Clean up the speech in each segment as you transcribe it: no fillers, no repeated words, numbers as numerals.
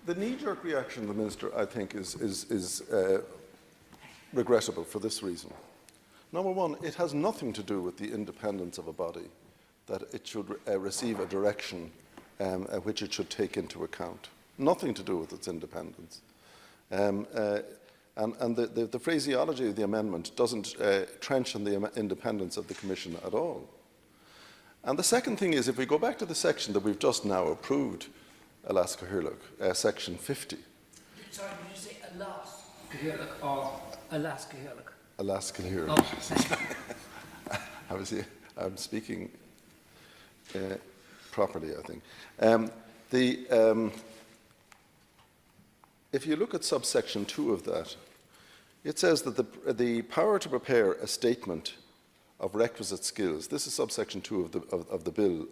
The knee-jerk reaction of the Minister, I think, is regrettable for this reason. Number one, it has nothing to do with the independence of a body, that it should receive a direction which it should take into account. Nothing to do with its independence. And the phraseology of the amendment doesn't trench on the independence of the Commission at all. And the second thing is, if we go back to the section that we've just now approved, Alaska Hirluk, section 50. Sorry, did you say Alaska Hirluk or Alaska Hirluk? Alaska Hirluk. Oh. I'm speaking properly, I think. If you look at subsection 2 of that, it says that the power to prepare a statement of requisite skills, this is subsection 2 of the bill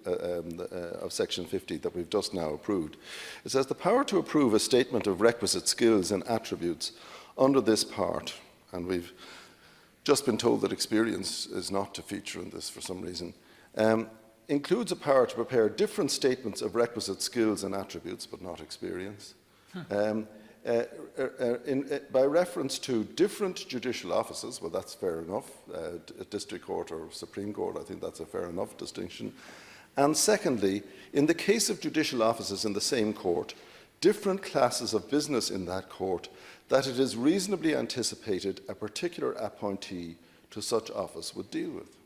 of section 50 that we've just now approved. It says the power to approve a statement of requisite skills and attributes under this part, and we've just been told that experience is not to feature in this for some reason, includes a power to prepare different statements of requisite skills and attributes, but not experience, by reference to different judicial offices. Well, that's fair enough. District Court or Supreme Court, I think that's a fair enough distinction. And secondly, in the case of judicial offices in the same court, different classes of business in that court, that it is reasonably anticipated a particular appointee to such office would deal with.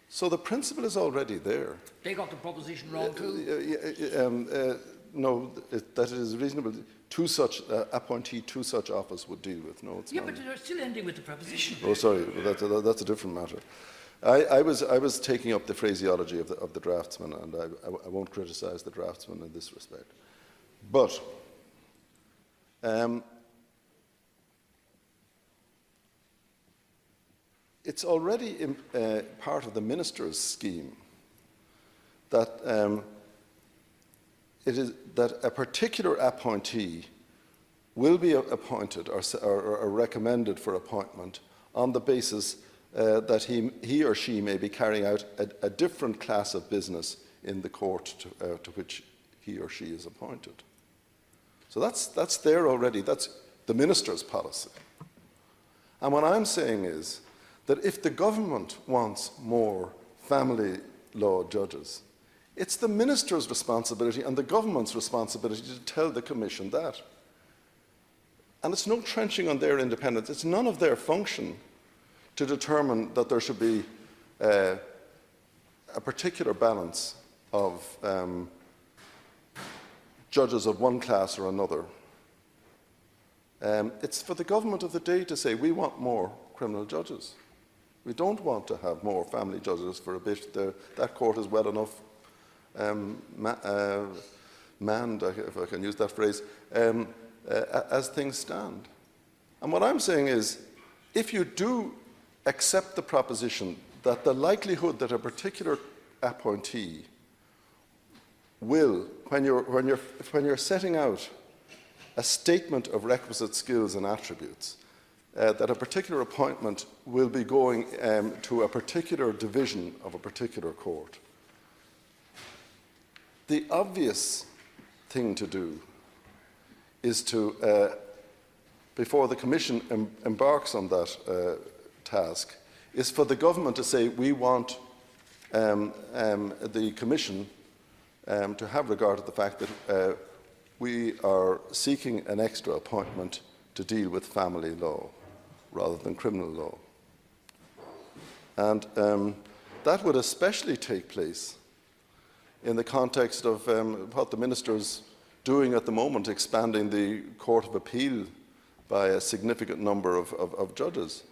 So the principle is already there. They got the proposition wrong too? No, that it is reasonable to such appointee to such office would deal with. No, it's not. But they're still ending with the preposition. Oh, sorry, that's a different matter. I was taking up the phraseology of the draftsman, and I won't criticise the draftsman in this respect. But it's already part of the minister's scheme that it is that a particular appointee will be appointed or recommended for appointment on the basis that he or she may be carrying out a different class of business in the court to which he or she is appointed. So that's there already. That's the minister's policy. And what I'm saying is that if the government wants more family law judges, it's the minister's responsibility and the government's responsibility to tell the Commission that. And it's no trenching on their independence. It's none of their function to determine that there should be a particular balance of judges of one class or another. It's for the government of the day to say, we want more criminal judges. We don't want to have more family judges for a bit. That court is well enough manned, if I can use that phrase, as things stand. And what I'm saying is, if you do accept the proposition that the likelihood that a particular appointee will, when you're setting out a statement of requisite skills and attributes, that a particular appointment will be going to a particular division of a particular court, the obvious thing to do is to, before the Commission embarks on that task, is for the government to say, we want the Commission to have regard to the fact that we are seeking an extra appointment to deal with family law rather than criminal law. And that would especially take place in the context of what the Minister's doing at the moment, expanding the Court of Appeal by a significant number of judges.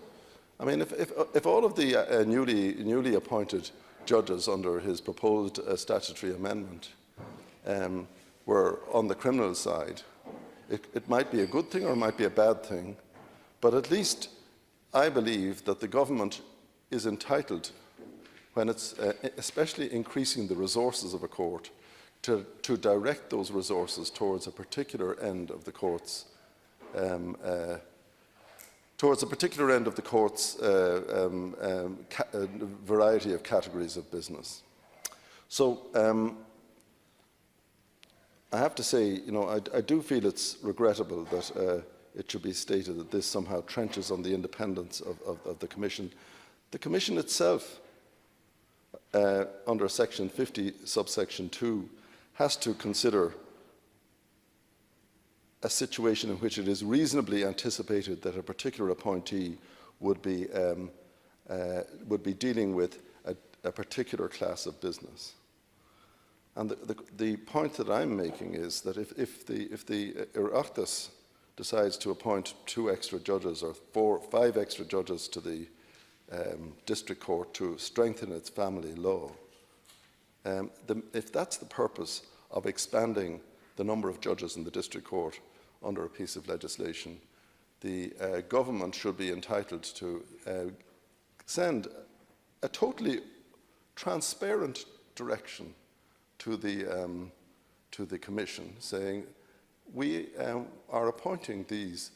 I mean, if all of the newly appointed judges under his proposed statutory amendment were on the criminal side, it might be a good thing or it might be a bad thing, but at least I believe that the government is entitled, when it's especially increasing the resources of a court, to direct those resources towards a particular end of the court's variety of categories of business. So I have to say, you know, I do feel it's regrettable that it should be stated that this somehow trenches on the independence of the Commission. The Commission itself, under Section 50, subsection 2, has to consider a situation in which it is reasonably anticipated that a particular appointee would be dealing with a particular class of business. And the point that I'm making is that if the Oireachtas decides to appoint 2 extra judges or 5 extra judges to the district court to strengthen its family law, if that's the purpose of expanding the number of judges in the district court under a piece of legislation, the government should be entitled to send a totally transparent direction to the Commission, saying we are appointing these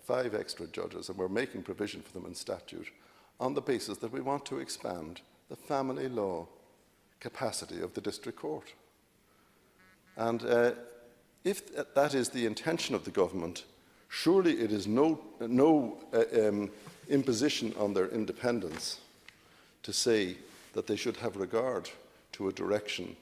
5 extra judges and we're making provision for them in statute on the basis that we want to expand the family law capacity of the district court. And if that is the intention of the government, surely it is no imposition on their independence to say that they should have regard to a direction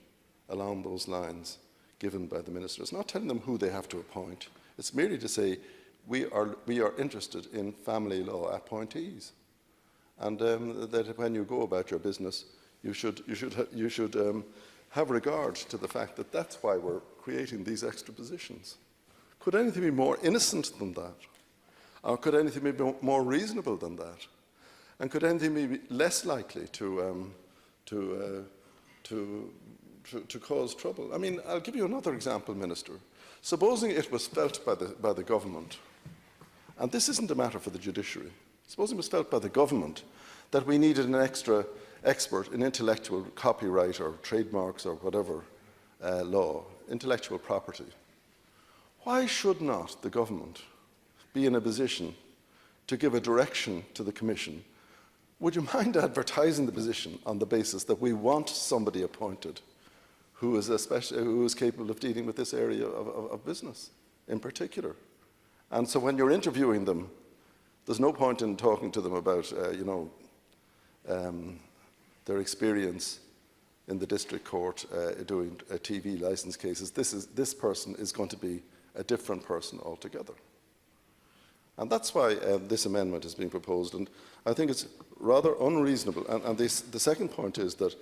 along those lines given by the minister. It's not telling them who they have to appoint. It's merely to say we are interested in family law appointees, and that when you go about your business, you should have regard to the fact that that's why we're creating these extra positions. Could anything be more innocent than that? Or could anything be more reasonable than that? And could anything be less likely to cause trouble? I mean, I'll give you another example, Minister. Supposing it was felt by the government, and this isn't a matter for the judiciary, supposing it was felt by the government that we needed an extra expert in intellectual copyright or trademarks or whatever law, intellectual property. Why should not the government be in a position to give a direction to the Commission? Would you mind advertising the position on the basis that we want somebody appointed who is capable of dealing with this area of business in particular? And so when you're interviewing them, there's no point in talking to them about, their experience in the district court doing TV license cases. This person is going to be a different person altogether. And that's why this amendment is being proposed. And I think it's rather unreasonable. And the second point is that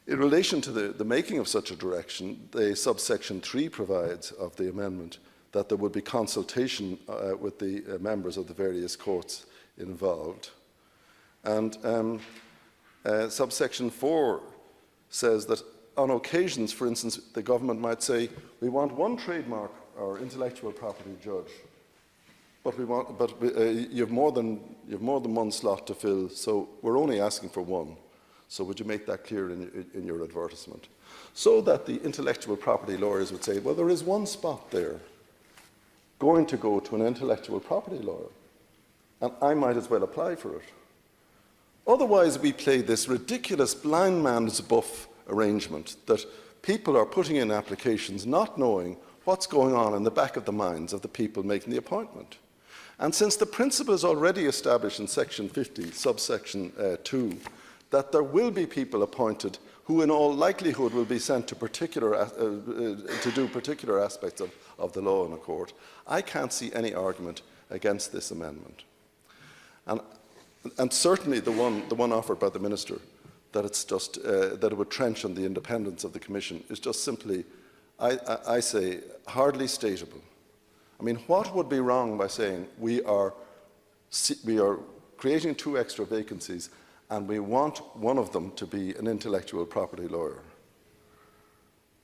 in relation to the making of such a direction, the subsection 3 provides of the amendment that there would be consultation with the members of the various courts involved. And subsection 4 says that on occasions, for instance, the government might say, we want 1 trademark or intellectual property judge, but you have more than 1 slot to fill, so we're only asking for 1. So would you make that clear in your advertisement? So that the intellectual property lawyers would say, well, there is 1 spot there going to go to an intellectual property lawyer, and I might as well apply for it. Otherwise, we play this ridiculous blind man's buff arrangement that people are putting in applications not knowing what's going on in the back of the minds of the people making the appointment. And since the principle is already established in Section 50, subsection 2, that there will be people appointed who in all likelihood will be sent to do particular aspects of the law in a court, I can't see any argument against this amendment. And certainly the one offered by the Minister, that it's just that it would trench on the independence of the Commission, is just simply, I say, hardly stateable. I mean, what would be wrong by saying we are creating 2 extra vacancies and we want one of them to be an intellectual property lawyer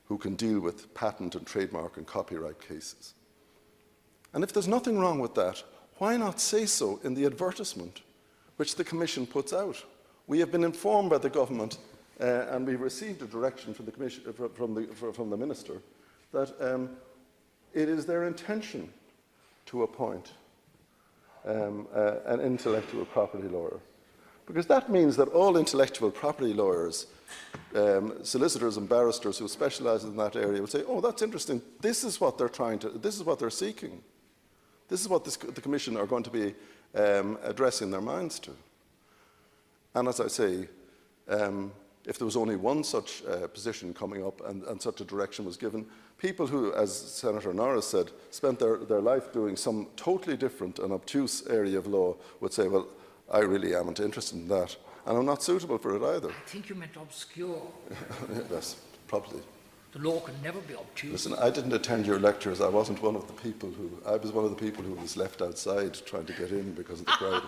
who can deal with patent and trademark and copyright cases? And if there's nothing wrong with that, why not say so in the advertisement which the Commission puts out? We have been informed by the government, and we've received a direction from the Commission, from the Minister, that it is their intention to appoint an intellectual property lawyer. Because that means that all intellectual property lawyers, solicitors and barristers who specialise in that area will say, oh, that's interesting, this is what they're seeking. This is what the Commission are going to be addressing their minds to. And as I say, if there was only one such position coming up and such a direction was given, people who, as Senator Norris said, spent their life doing some totally different and obtuse area of law would say, well, I really am interested in that, and I'm not suitable for it either. I think you meant obscure. Yes, probably. The law can never be obtuse. Listen, I didn't attend your lectures. I was one of the people who was left outside trying to get in because of the crowd.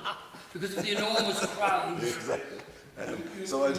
Because of the enormous crowd. Exactly. So I.